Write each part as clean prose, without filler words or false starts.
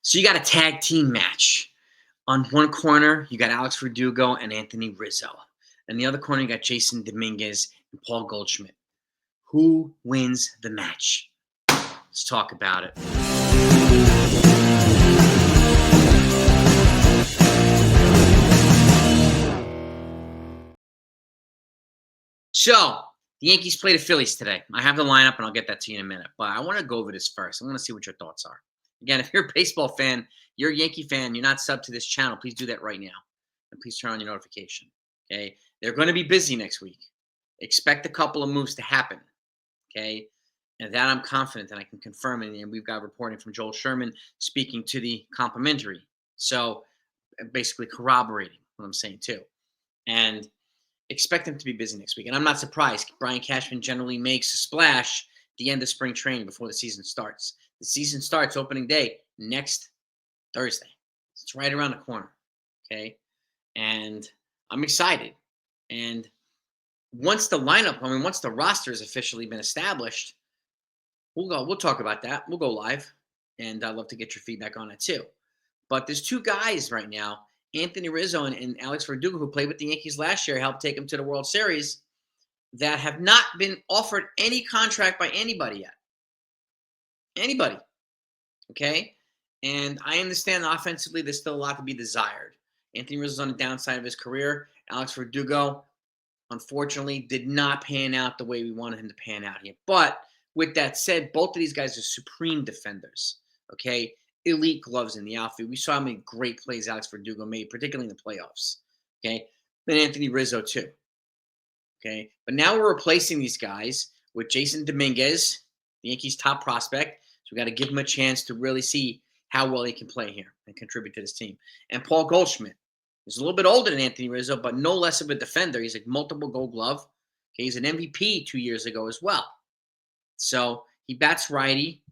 So you got a tag team match. On one corner, you got Alex Verdugo and Anthony Rizzo. And the other corner, you got Jason Dominguez and Paul Goldschmidt. Who wins the match? Let's talk about it. So, the Yankees play the Phillies today. I have the lineup, and I'll get that to you in a minute. But I want to go over this first. I want to see what your thoughts are. Again, if you're a baseball fan, you're a Yankee fan, you're not subbed to this channel, please do that right now. And please turn on your notification. Okay? They're going to be busy next week. Expect a couple of moves to happen. Okay? And that I'm confident that I can confirm. And we've got reporting from Joel Sherman speaking to the complimentary. So, basically corroborating what I'm saying, too. And expect them to be busy next week. And I'm not surprised. Brian Cashman generally makes a splash at the end of spring training before the season starts. The season starts opening day next Thursday. It's right around the corner. Okay. And I'm excited. And once the roster has officially been established, we'll talk about that. We'll go live. And I'd love to get your feedback on it too. But there's two guys right now, Anthony Rizzo and Alex Verdugo, who played with the Yankees last year, helped take them to the World Series, that have not been offered any contract by anybody yet. Anybody. Okay? And I understand offensively there's still a lot to be desired. Anthony Rizzo's on the downside of his career. Alex Verdugo, unfortunately, did not pan out the way we wanted him to pan out here. But with that said, both of these guys are supreme defenders. Okay? Elite gloves in the outfield. We saw how many great plays Alex Verdugo made, particularly in the playoffs. Okay? And Anthony Rizzo, too. Okay? But now we're replacing these guys with Jason Dominguez, the Yankees' top prospect. So we got to give him a chance to really see how well he can play here and contribute to this team. And Paul Goldschmidt. He's a little bit older than Anthony Rizzo, but no less of a defender. He's a multiple gold glove. Okay? He's an MVP 2 years ago as well. So he bats righty.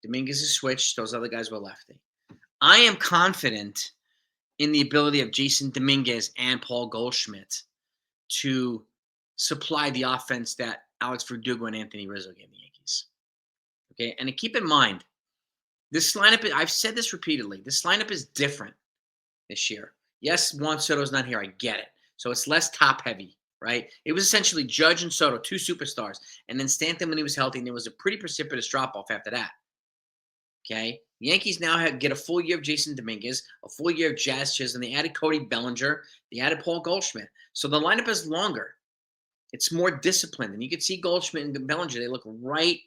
Dominguez is switched. Those other guys were lefty. I am confident in the ability of Jason Dominguez and Paul Goldschmidt to supply the offense that Alex Verdugo and Anthony Rizzo gave the Yankees. Okay, and to keep in mind, this lineup, I've said this repeatedly, this lineup is different this year. Yes, Juan Soto's not here. I get it. So it's less top heavy, right? It was essentially Judge and Soto, two superstars, and then Stanton when he was healthy, and there was a pretty precipitous drop-off after that. Okay, the Yankees now get a full year of Jason Dominguez, a full year of Jazz Chisholm. They added Cody Bellinger. They added Paul Goldschmidt. So the lineup is longer. It's more disciplined. And you can see Goldschmidt and Bellinger. They look right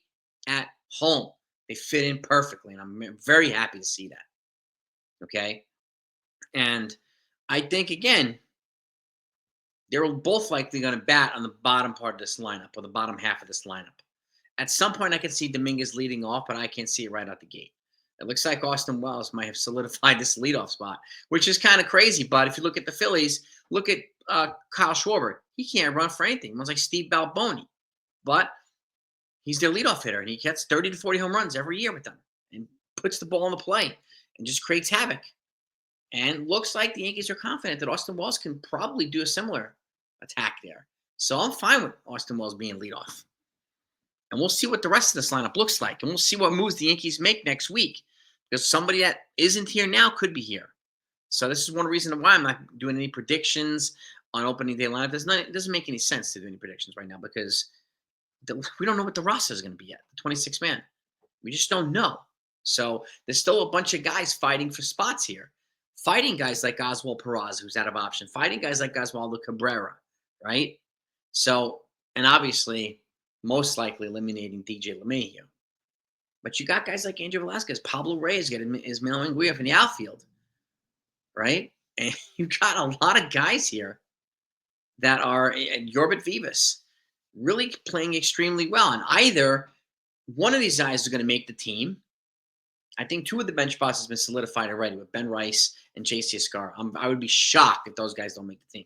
at home. They fit in perfectly. And I'm very happy to see that. Okay. And I think, again, they're both likely going to bat on the bottom part of this lineup or the bottom half of this lineup. At some point, I can see Dominguez leading off, but I can't see it right out the gate. It looks like Austin Wells might have solidified this leadoff spot, which is kind of crazy. But if you look at the Phillies, look at Kyle Schwarber. He can't run for anything. He runs like Steve Balboni. But he's their leadoff hitter, and he gets 30 to 40 home runs every year with them and puts the ball on the plate and just creates havoc. And looks like the Yankees are confident that Austin Wells can probably do a similar attack there. So I'm fine with Austin Wells being leadoff. And we'll see what the rest of this lineup looks like. And we'll see what moves the Yankees make next week. Because somebody that isn't here now could be here. So this is one reason why I'm not doing any predictions on opening day lineup. It doesn't make any sense to do any predictions right now because we don't know what the roster is going to be yet. The 26 man. We just don't know. So there's still a bunch of guys fighting for spots here. Fighting guys like Oswald Peraza, who's out of option. Fighting guys like Oswaldo Cabrera, right? So, and obviously, most likely eliminating DJ LeMahieu. But you got guys like Angel Velasquez, Pablo Reyes getting Ismael Nguyen in the outfield, right? And you got a lot of guys here that are Yorbit Vivas really playing extremely well. And either one of these guys is going to make the team. I think two of the bench spots has been solidified already with Ben Rice and JC Escar. I would be shocked if those guys don't make the team,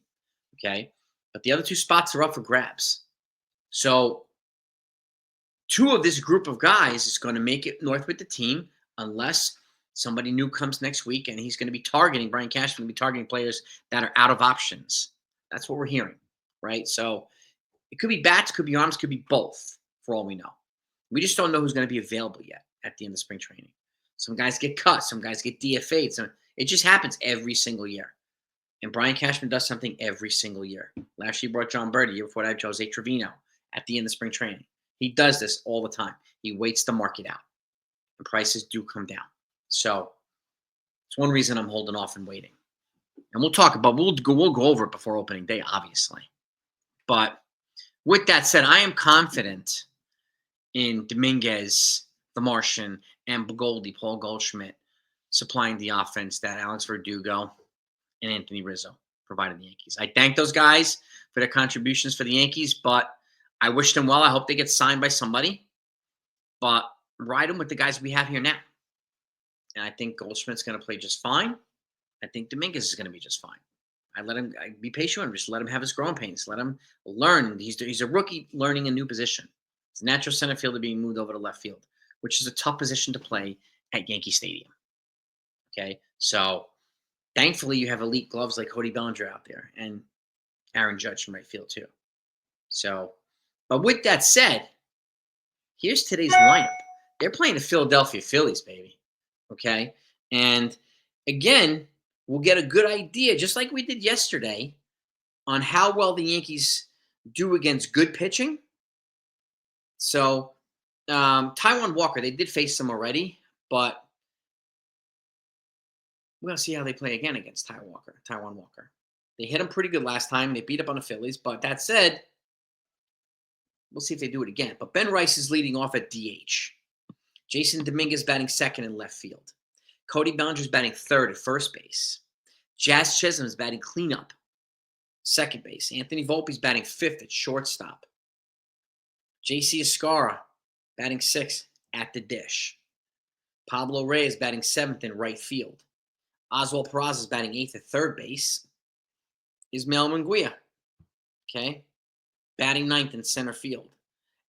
okay? But the other two spots are up for grabs. So two of this group of guys is going to make it north with the team unless somebody new comes next week and he's going to be targeting, Brian Cashman going to be targeting players that are out of options. That's what we're hearing, right? So it could be bats, could be arms, could be both for all we know. We just don't know who's going to be available yet at the end of spring training. Some guys get cut. Some guys get DFA'd. So it just happens every single year. And Brian Cashman does something every single year. Last year he brought John Birdie. Year before that, Jose Trevino at the end of spring training. He does this all the time. He waits the market out. And prices do come down. So it's one reason I'm holding off and waiting. And we'll talk about we'll go over it before opening day, obviously. But with that said, I am confident in Dominguez, the Martian, and Paul Goldschmidt supplying the offense that Alex Verdugo and Anthony Rizzo provided the Yankees. I thank those guys for their contributions for the Yankees, but I wish them well. I hope they get signed by somebody. But ride them with the guys we have here now. And I think Goldschmidt's going to play just fine. I think Dominguez is going to be just fine. I'd be patient and just let him have his growing pains. Let him learn. He's a rookie learning a new position. It's natural center fielder being moved over to left field, which is a tough position to play at Yankee Stadium. Okay, so thankfully you have elite gloves like Cody Bellinger out there and Aaron Judge from right field too. So, but with that said, here's today's lineup. They're playing the Philadelphia Phillies, baby. Okay, and again, we'll get a good idea, just like we did yesterday, on how well the Yankees do against good pitching. So, Taijuan Walker, they did face them already, but we're going to see how they play again against Taijuan Walker. They hit him pretty good last time. They beat up on the Phillies, but that said, we'll see if they do it again. But Ben Rice is leading off at DH. Jason Dominguez batting second in left field. Cody Bellinger is batting third at first base. Jazz Chisholm is batting cleanup, second base. Anthony Volpe is batting fifth at shortstop. J.C. Escara batting sixth at the dish. Pablo Reyes batting seventh in right field. Oswald Peraza is batting eighth at third base. Ismael Munguia, okay, batting ninth in center field.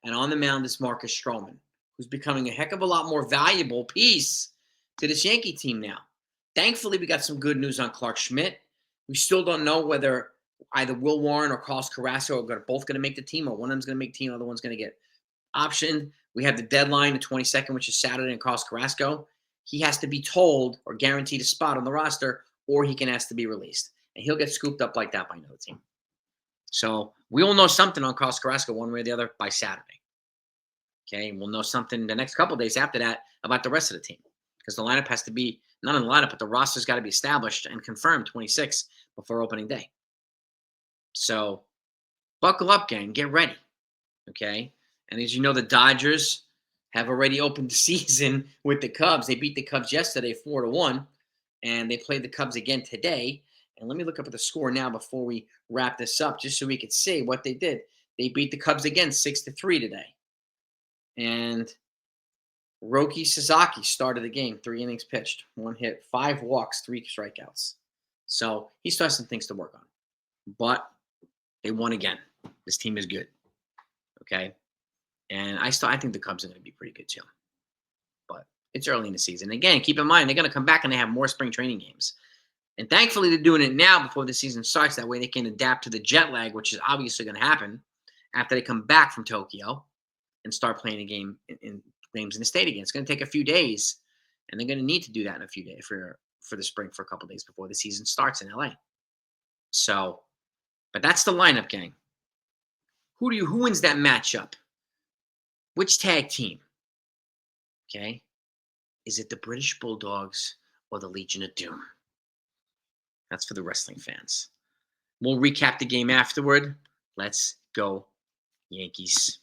And on the mound is Marcus Stroman, who's becoming a heck of a lot more valuable piece to this Yankee team now. Thankfully, we got some good news on Clark Schmidt. We still don't know whether either Will Warren or Carlos Carrasco are both going to make the team, or one of them's going to make the team, the other one's going to get optioned. We have the deadline, the 22nd, which is Saturday, and Carlos Carrasco. He has to be told or guaranteed a spot on the roster, or he can ask to be released. And he'll get scooped up like that by another team. So we will know something on Carlos Carrasco one way or the other by Saturday. Okay, and we'll know something the next couple of days after that about the rest of the team. Because the lineup has to be, not in the lineup, but the roster's got to be established and confirmed 26 before opening day. So buckle up, gang. Get ready. Okay? And as you know, the Dodgers have already opened the season with the Cubs. They beat the Cubs yesterday 4-1, and they played the Cubs again today. And let me look up at the score now before we wrap this up, just so we could see what they did. They beat the Cubs again 6-3 today. And Roki Sasaki started the game, 3 innings pitched, 1 hit, 5 walks, 3 strikeouts. So he still has some things to work on. But they won again. This team is good. Okay? And I think the Cubs are going to be pretty good too. But it's early in the season. Again, keep in mind, they're going to come back and they have more spring training games. And thankfully, they're doing it now before the season starts. That way they can adapt to the jet lag, which is obviously going to happen after they come back from Tokyo and start playing a game in games in the state again. It's going to take a few days, and they're going to need to do that in a few days for the spring for a couple of days before the season starts in LA. So, but that's the lineup, gang. Who wins that matchup? Which tag team? Okay. Is it the British Bulldogs or the Legion of Doom? That's for the wrestling fans. We'll recap the game afterward. Let's go, Yankees.